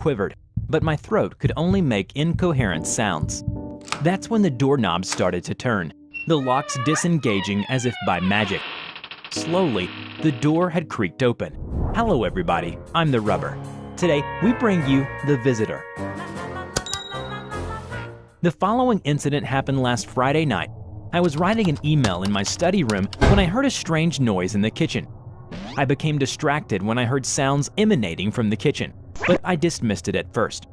quivered, but my throat could only make incoherent sounds. That's when the doorknob started to turn, the locks disengaging as if by magic. Slowly, the door had creaked open. Hello everybody, I'm the Rubber. Today, we bring you The Visitor. The following incident happened last Friday night. I was writing an email in my study room when I heard a strange noise in the kitchen. I became distracted when I heard sounds emanating from the kitchen, but I dismissed it at first.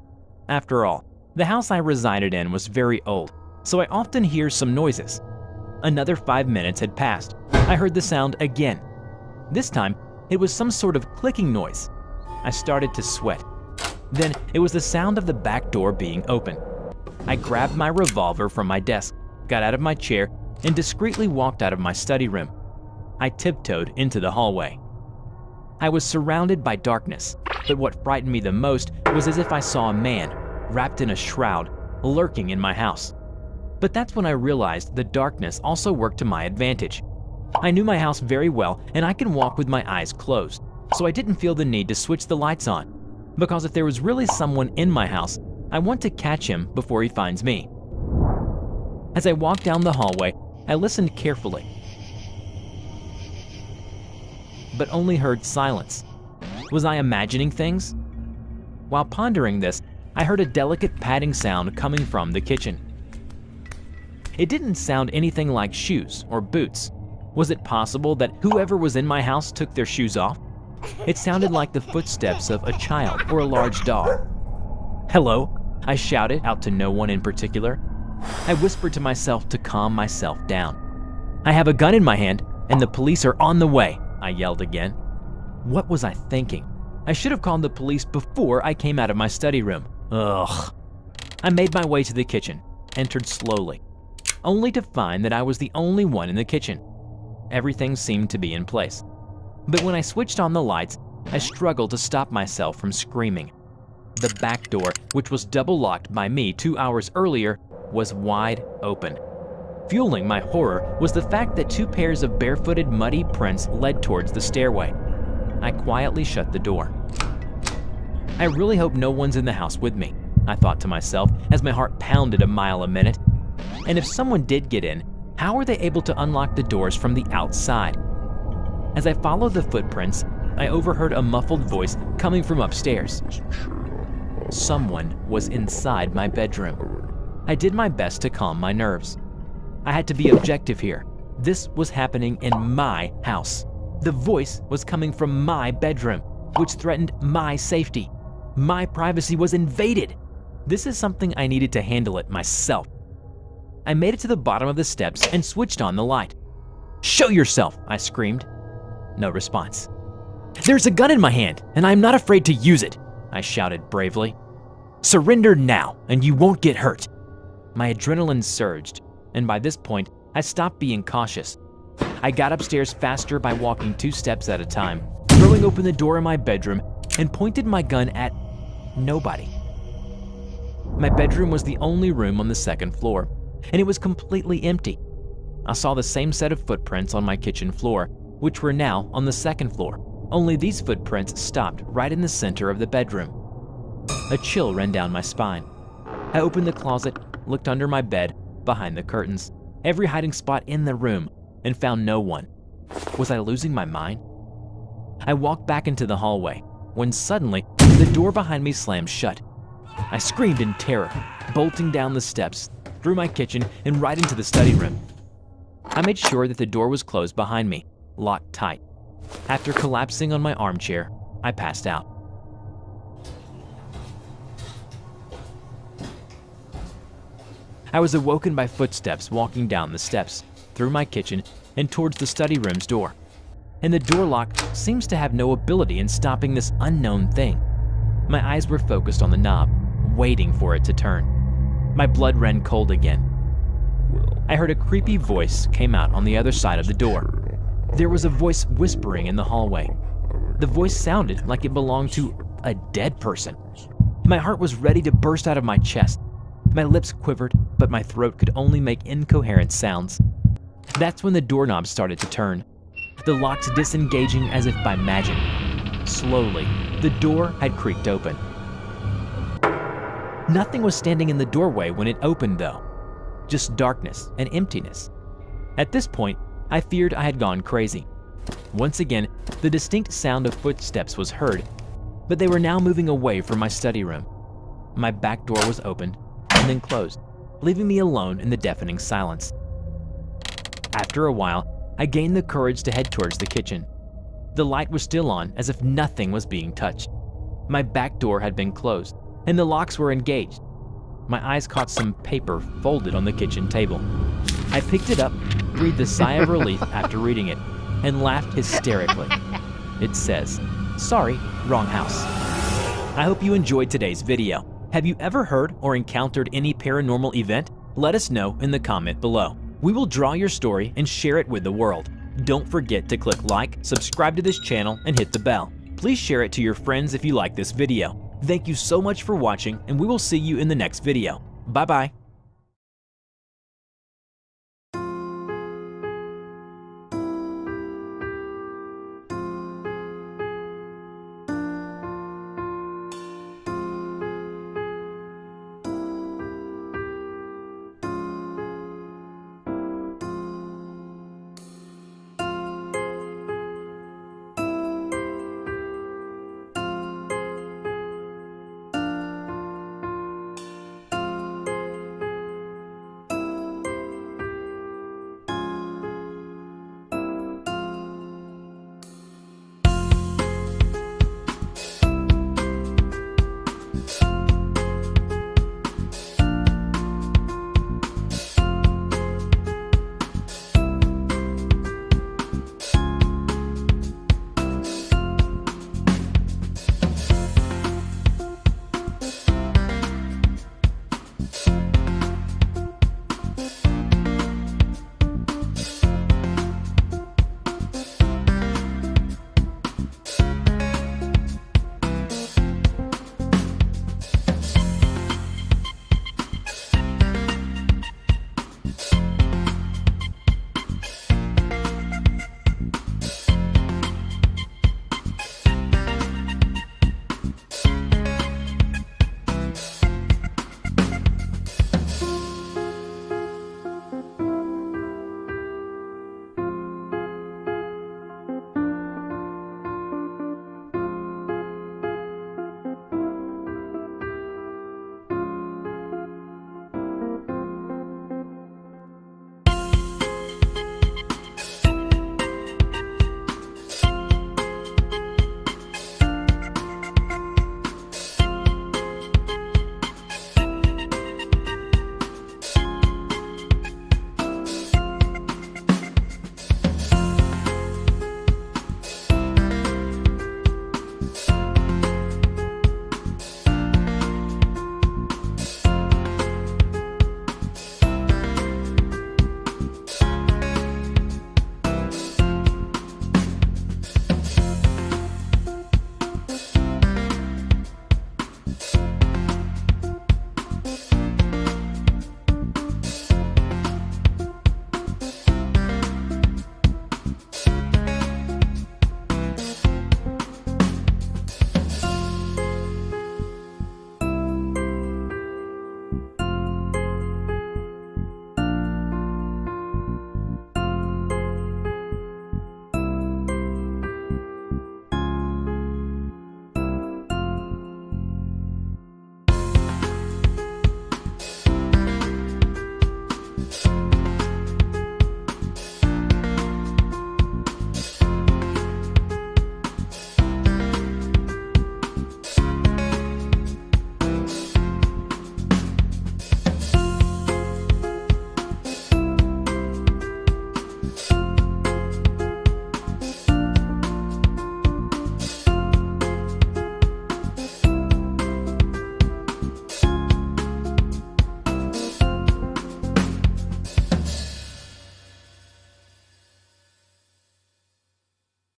After all, the house I resided in was very old, so I often hear some noises. Another 5 minutes had passed. I heard the sound again. This time, it was some sort of clicking noise. I started to sweat. Then it was the sound of the back door being open. I grabbed my revolver from my desk, got out of my chair, and discreetly walked out of my study room. I tiptoed into the hallway. I was surrounded by darkness, but what frightened me the most was as if I saw a man, wrapped in a shroud, lurking in my house. But that's when I realized the darkness also worked to my advantage. I knew my house very well, and I can walk with my eyes closed, so I didn't feel the need to switch the lights on, because if there was really someone in my house, I want to catch him before he finds me. As I walked down the hallway, I listened carefully, but only heard silence. Was I imagining things? While pondering this, I heard a delicate padding sound coming from the kitchen. It didn't sound anything like shoes or boots. Was it possible that whoever was in my house took their shoes off? It sounded like the footsteps of a child or a large dog. "Hello?" I shouted out to no one in particular. I whispered to myself to calm myself down. "I have a gun in my hand, and the police are on the way," I yelled again. What was I thinking? I should have called the police before I came out of my study room. Ugh. I made my way to the kitchen, entered slowly, only to find that I was the only one in the kitchen. Everything seemed to be in place. But when I switched on the lights, I struggled to stop myself from screaming. The back door, which was double locked by me 2 hours earlier, was wide open. Fueling my horror was the fact that 2 pairs of barefooted muddy prints led towards the stairway. I quietly shut the door. I really hope no one's in the house with me, I thought to myself as my heart pounded a mile a minute. And if someone did get in, how were they able to unlock the doors from the outside? As I followed the footprints, I overheard a muffled voice coming from upstairs. Someone was inside my bedroom. I did my best to calm my nerves. I had to be objective here. This was happening in my house. The voice was coming from my bedroom, which threatened my safety. My privacy was invaded. This is something I needed to handle it myself. I made it to the bottom of the steps and switched on the light. "Show yourself!" I screamed. No response. "There's a gun in my hand, and I'm not afraid to use it," I shouted bravely. "Surrender now, and you won't get hurt." My adrenaline surged, and by this point, I stopped being cautious. I got upstairs faster by walking 2 steps at a time, throwing open the door of my bedroom and pointed my gun at nobody. My bedroom was the only room on the 2nd floor, and it was completely empty. I saw the same set of footprints on my kitchen floor, which were now on the 2nd floor, only these footprints stopped right in the center of the bedroom. A chill ran down my spine. I opened the closet, looked under my bed, behind the curtains, every hiding spot in the room, and found no one. Was I losing my mind? I walked back into the hallway, when suddenly, the door behind me slammed shut. I screamed in terror, bolting down the steps, through my kitchen, and right into the study room. I made sure that the door was closed behind me, locked tight. After collapsing on my armchair, I passed out. I was awoken by footsteps walking down the steps, through my kitchen, and towards the study room's door. And the door lock seems to have no ability in stopping this unknown thing. My eyes were focused on the knob, waiting for it to turn. My blood ran cold again. I heard a creepy voice came out on the other side of the door. There was a voice whispering in the hallway. The voice sounded like it belonged to a dead person. My heart was ready to burst out of my chest. My lips quivered, but my throat could only make incoherent sounds. That's when the doorknob started to turn, the locks disengaging as if by magic. Slowly, the door had creaked open. Nothing was standing in the doorway when it opened though. Just darkness and emptiness. At this point, I feared I had gone crazy. Once again, the distinct sound of footsteps was heard, but they were now moving away from my study room. My back door was opened and then closed, leaving me alone in the deafening silence. After a while, I gained the courage to head towards the kitchen. The light was still on, as if nothing was being touched. My back door had been closed, and the locks were engaged. My eyes caught some paper folded on the kitchen table. I picked it up, breathed a sigh of relief after reading it, and laughed hysterically. It says, "Sorry, wrong house." I hope you enjoyed today's video. Have you ever heard or encountered any paranormal event? Let us know in the comment below. We will draw your story and share it with the world. Don't forget to click like, subscribe to this channel, and hit the bell. Please share it to your friends if you like this video. Thank you so much for watching, and we will see you in the next video. Bye-bye.